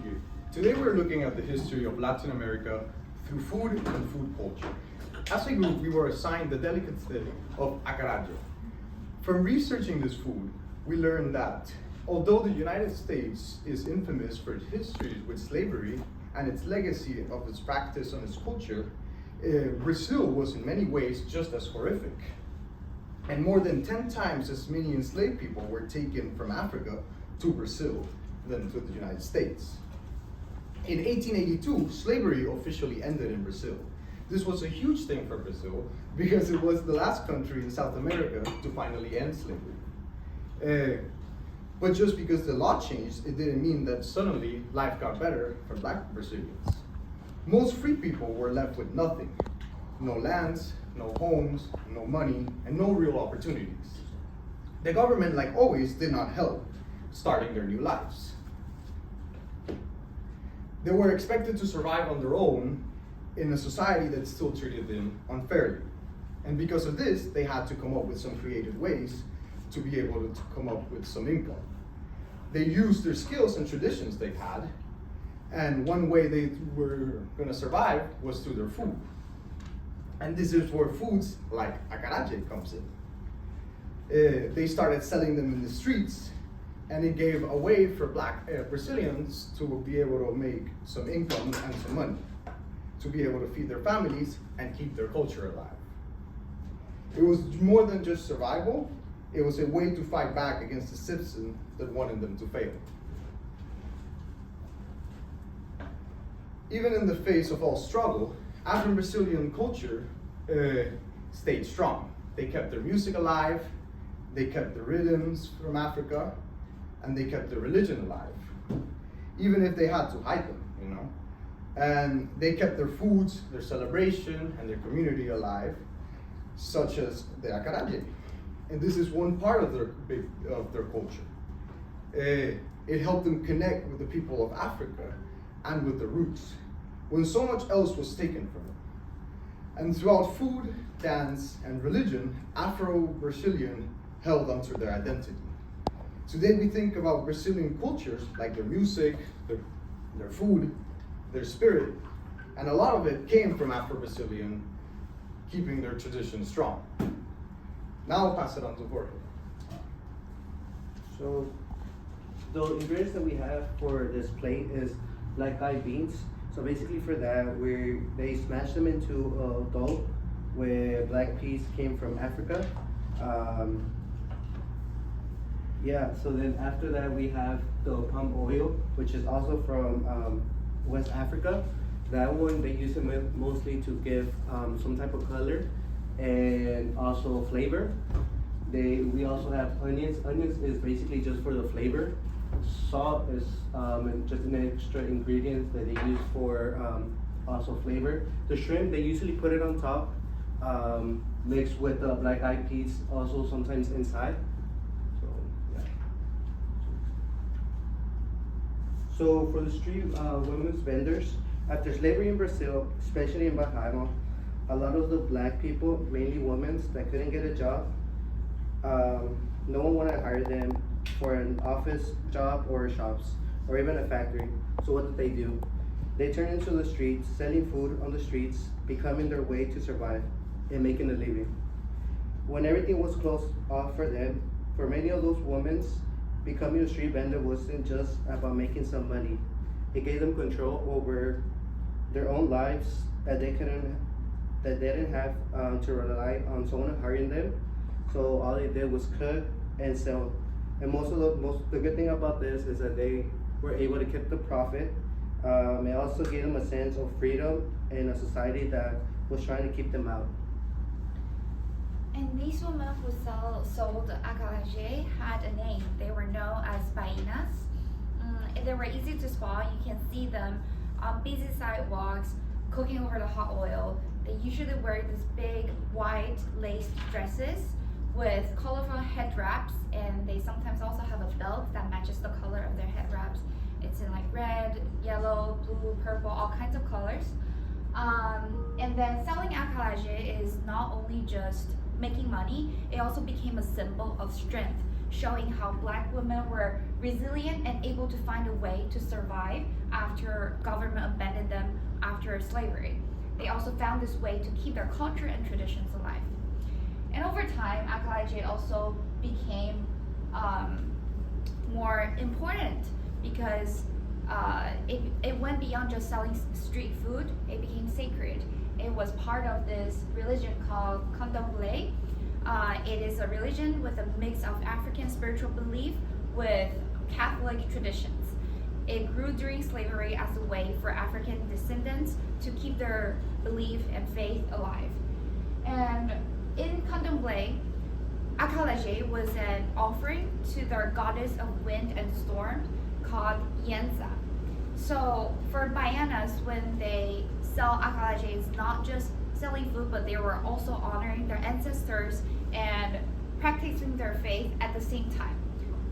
here. Today we're looking at the history of Latin America through food and food culture. As a group, we were assigned the delicacy of Acaraje. From researching this food, we learned that although the United States is infamous for its history with slavery and its legacy of its practice on its culture, Brazil was in many ways just as horrific. And more than 10 times as many enslaved people were taken from Africa to Brazil than to the United States. In 1882, slavery officially ended in Brazil. This was a huge thing for Brazil because it was the last country in South America to finally end slavery. But just because the law changed, it didn't mean that suddenly life got better for Black Brazilians. Most free people were left with nothing. No lands, no homes, no money, and no real opportunities. The government, like always, did not help starting their new lives. They were expected to survive on their own in a society that still treated them unfairly. And because of this, they had to come up with some creative ways to be able to come up with some income. They used their skills and traditions they had, and one way they were gonna survive was through their food. And this is where foods like Acaraje comes in. They started selling them in the streets, and it gave a way for Black Brazilians to be able to make some income and some money, to be able to feed their families and keep their culture alive. It was more than just survival, it was a way to fight back against the system that wanted them to fail. Even in the face of all struggle, Afro-Brazilian culture stayed strong. They kept their music alive, they kept the rhythms from Africa, and they kept their religion alive, even if they had to hide them, you know. And they kept their foods, their celebration, and their community alive, such as the Acaraje. And this is one part of their culture. It helped them connect with the people of Africa and with the roots, when so much else was taken from them. And throughout food, dance, and religion, Afro-Brazilian held onto their identity. Today we think about Brazilian cultures like their music, their food, their spirit, and a lot of it came from Afro-Brazilian keeping their tradition strong. Now I'll pass it on to Jorge. So the ingredients that we have for this plate is black eyed beans. So basically for that, they smash them into a dough where black peas came from Africa. So then after that we have the palm oil, which is also from West Africa. That one, they use it mostly to give some type of color and also flavor. We also have onions. Onions is basically just for the flavor. Salt is just an extra ingredient that they use for also flavor. The shrimp, they usually put it on top, mixed with the black eyed peas also sometimes inside. So for the street women's vendors, after slavery in Brazil, especially in Bahamas, a lot of the Black people, mainly women that couldn't get a job, no one wanted to hire them for an office job or shops or even a factory. So what did they do? They turned into the streets, selling food on the streets, becoming their way to survive and making a living. When everything was closed off for them, for many of those women, becoming a street vendor wasn't just about making some money. It gave them control over their own lives that they didn't have to rely on someone hiring them. So all they did was cook and sell. And the good thing about this is that they were able to keep the profit. It also gave them a sense of freedom in a society that was trying to keep them out. And these women who sold Acaraje had a name. They were known as bainas. They were easy to spot. You can see them on busy sidewalks, cooking over the hot oil. They usually wear these big white laced dresses with colorful head wraps, and they sometimes also have a belt that matches the color of their head wraps. It's in like red, yellow, blue, purple, all kinds of colors. And then selling Acaraje is not only just making money, it also became a symbol of strength showing how black women were resilient and able to find a way to survive after government abandoned them after slavery. They also found this way to keep their culture and traditions alive. And over time, Acaraje also became more important because it went beyond just selling street food. It became sacred. It was part of this religion called Candomblé. It is a religion with a mix of African spiritual belief with Catholic traditions. It grew during slavery as a way for African descendants to keep their belief and faith alive. And in Candomblé, Acaraje was an offering to their goddess of wind and storm called Yenza. So for Bayanas, when they sell Acaraje, it's not just selling food, but they were also honoring their ancestors and practicing their faith at the same time.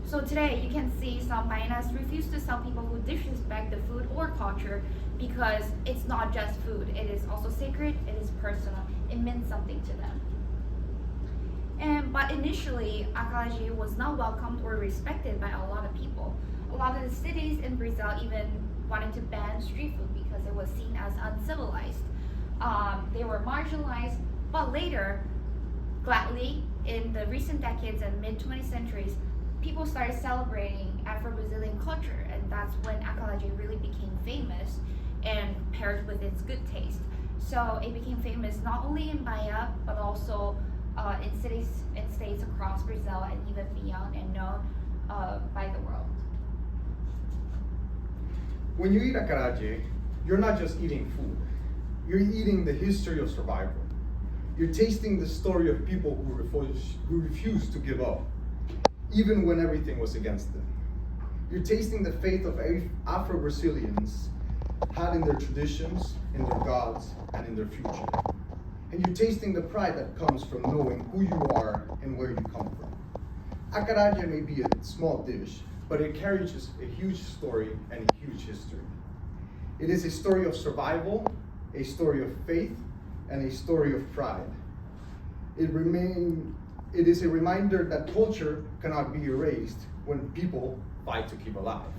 So today you can see some Bayanas refuse to sell people who disrespect the food or culture because it's not just food, it is also sacred, it is personal, it means something to them. But initially, Acaraje was not welcomed or respected by a lot of people. A lot of the cities in Brazil even wanted to ban street food because it was seen as uncivilized. They were marginalized, but later, gladly, in the recent decades and mid-20th centuries, people started celebrating Afro-Brazilian culture, and that's when Acaraje really became famous and paired with its good taste. So it became famous not only in Bahia, but also in cities and states across Brazil and even beyond, and known by the world. When you eat Acaraje, you're not just eating food. You're eating the history of survival. You're tasting the story of people who refused to give up, even when everything was against them. You're tasting the faith of Afro-Brazilians had in their traditions, in their gods, and in their future. And you're tasting the pride that comes from knowing who you are and where you come from. Acaraje may be a small dish, but it carries a huge story and a huge history. It is a story of survival, a story of faith, and a story of pride. It is a reminder that culture cannot be erased when people fight to keep alive.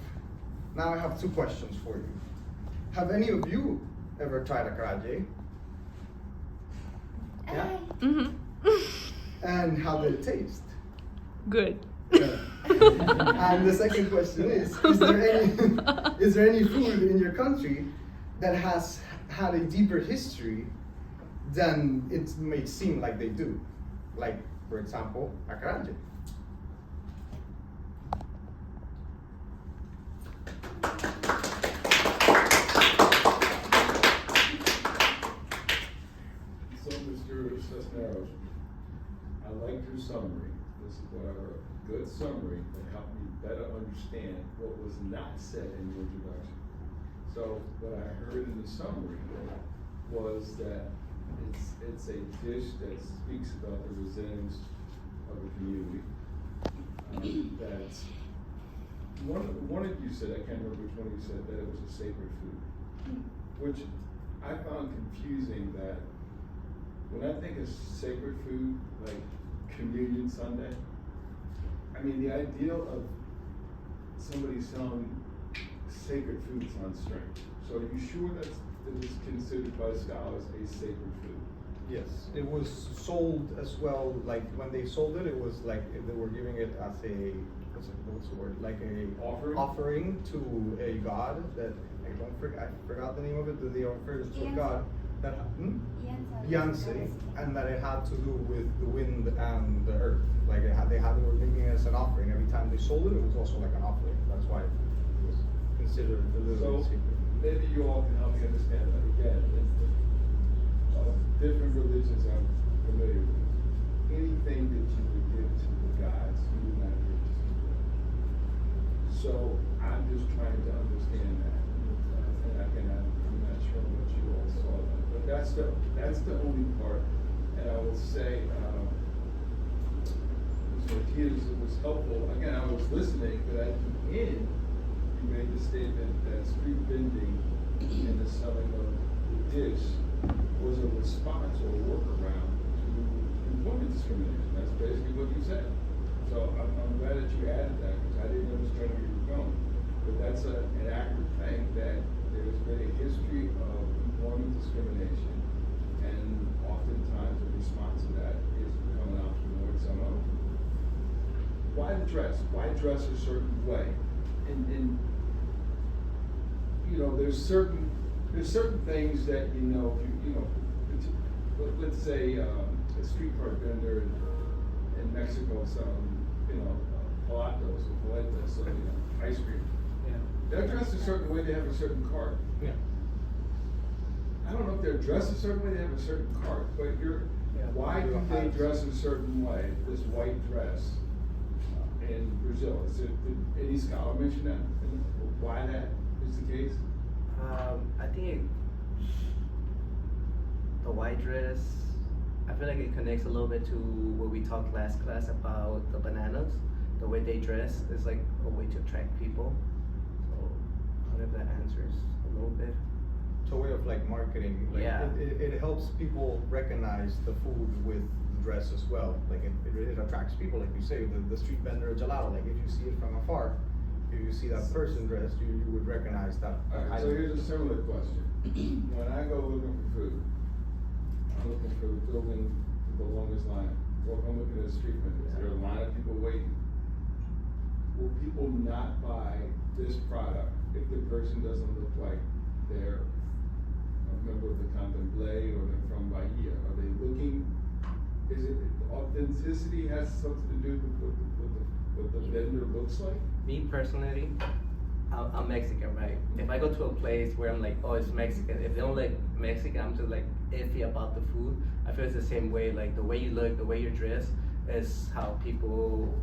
Now I have two questions for you. Have any of you ever tried Acaraje? Yeah? And how did it taste? Good. And the second question is there any food in your country that has had a deeper history than it may seem like they do? Like, for example, Acaraje. So, Mr. Cisneros, I liked your summary. This is what I wrote. Good summary that helped me better understand what was not said in the introduction. So, what I heard in the summary was that it's a dish that speaks about the resilience of the community. That's one of you said, I can't remember which one of you said, that it was a sacred food, which I found confusing. That when I think of sacred food, like Communion Sunday, I mean, the ideal of somebody selling sacred food sounds strange. So are you sure that it is considered by scholars a sacred food? Yes, it was sold as well. Like when they sold it, it was like they were giving it as a what's the word? Like a offering to a god that I forgot the name of it. That they offered to a god that Yanse, and that it had to do with the wind and the earth. Like they were making it as an offering. Every time they sold it, it was also like an offering. That's why it was considered a little secret. Maybe you all can help me understand that again. Different religions I'm familiar with. Anything that you would give to the gods, you would not give to people. So I'm just trying to understand that. And I'm not sure what you all saw that. But that's the only part. And I will say, Mr. Martinez, it was helpful. Again, I was listening, but at the end, you made the statement that street vending and the selling of the dish was a response or a workaround to employment discrimination. That's basically what you said. So I'm glad that you added that, because I didn't understand where you were going. But that's an accurate thing, that there's been a history of employment discrimination, and oftentimes the response to that is coming out towards some of why the dress? Why dress a certain way? And you know, there's certain things that let's say a street cart vendor in Mexico selling palatos or paletas, so ice cream. Yeah. They're dressed a certain way. They have a certain cart. Yeah. I don't know if they're dressed a certain way. They have a certain cart, but why do they dress a certain way? This white dress in Brazil. Did any scholar mention that? Why that is the case? I think the white dress, I feel like it connects a little bit to what we talked last class about the bananas. The way they dress is like a way to attract people. So I don't know if that answers a little bit. It's a way of like marketing. Like Yeah. it helps people recognize the food with the dress as well. Like it attracts people, like you say, the street vendor gelato. Like if you see it from afar, if you see that person dressed, you would recognize that. Alright, so here's a similar question. When I go looking for food, I'm looking for the building with the longest line. Or if I'm looking at a street vendor, there are a line of people waiting. Will people not buy this product if the person doesn't look like they're a member of the Contemplé or they're from Bahia? Are they looking, is it authenticity has something to do with what the vendor looks like? Me personally, I'm Mexican, right? If I go to a place where I'm like, oh, it's Mexican, if they don't like Mexican, I'm just like iffy about the food. I feel it's the same way, like the way you look, the way you're dressed is how people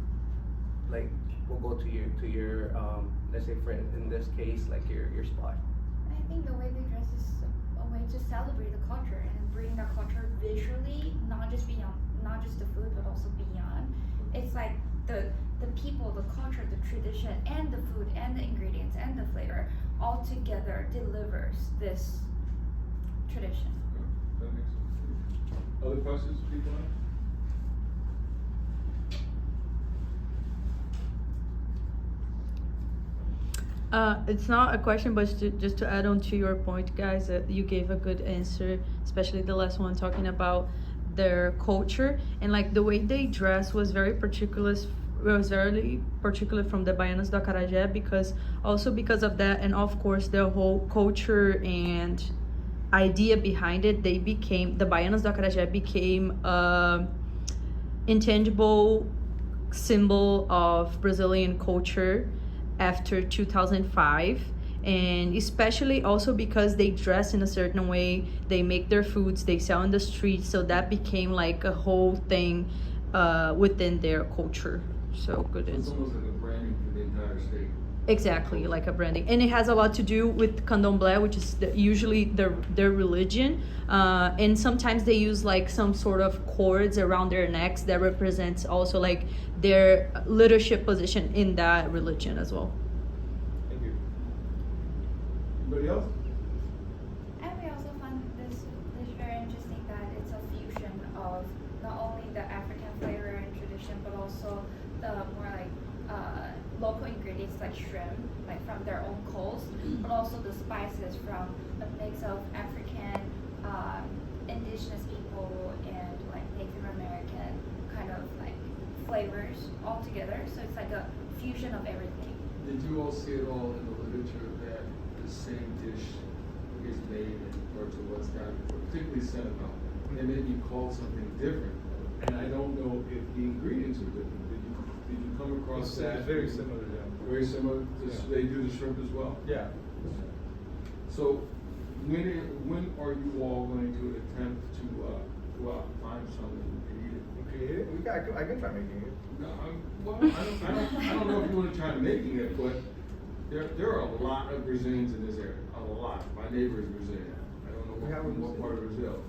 like will go to your let's say friend, in this case, like your spot. I think the way they dress is a way to celebrate the culture and bring the culture visually, not just the food, but also beyond. It's like the people, the culture, the tradition, and the food, and the ingredients, and the flavor all together delivers this tradition. That makes sense. Other questions people have? It's not a question, but just to add on to your point, guys, you gave a good answer, especially the last one talking about their culture, and like the way they dress was very particular. Was very particular from the Baianos do Acaraje, because of that, and of course their whole culture and idea behind it, the Baianos do Acaraje became intangible symbol of Brazilian culture after 2005, and especially also because they dress in a certain way, they make their foods, they sell in the streets, so that became like a whole thing within their culture. So good It's answer. almost like a branding for the entire state. Exactly, like a branding, and it has a lot to do with candomblé, which is usually their religion, and sometimes they use like some sort of cords around their necks that represents also like their leadership position in that religion as well. Thank you. Anybody else? And we also find this very interesting that it's a fusion of not only the African flavor and tradition, but also the more like local ingredients like shrimp, like from their own coast, but also the spices from a mix of African, indigenous people and like Native American kind of like flavors all together. So it's like a fusion of everything. Did you all see it all in the literature that the same dish is made in parts of West Africa, particularly Senegal, and may be called something different? And I don't know if the ingredients are different. Did you come across that? It's very similar, yeah. Very similar. Yeah. They do the shrimp as well. Yeah. So when are you all going to attempt to go out and find something and eat it? Create it? I can try making it. No, I don't know if you want to try making it, but there are a lot of Brazilians in this area. A lot. My neighbor is Brazilian. I don't know what part of Brazil.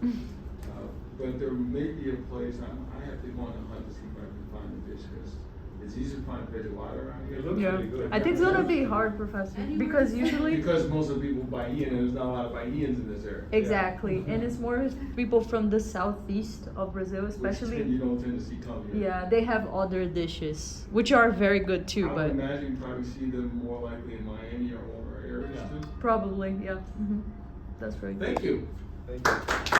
But there may be a place. I have to go on a hunt to see if I can find a dish, because It's easy to find feijoada around here. It looks Yeah, really good. I think it's gonna be hard, Professor, because usually Because most of the people Bahian, and there's not a lot of Bahians in this area. exactly, and it's more people from the southeast of Brazil, You especially. don't tend to see come here. Yeah, they have other dishes, which are very good too, I but would imagine you probably see them more likely in Miami or older areas Yeah. too. probably, yeah. That's right. Thank you. Thank you.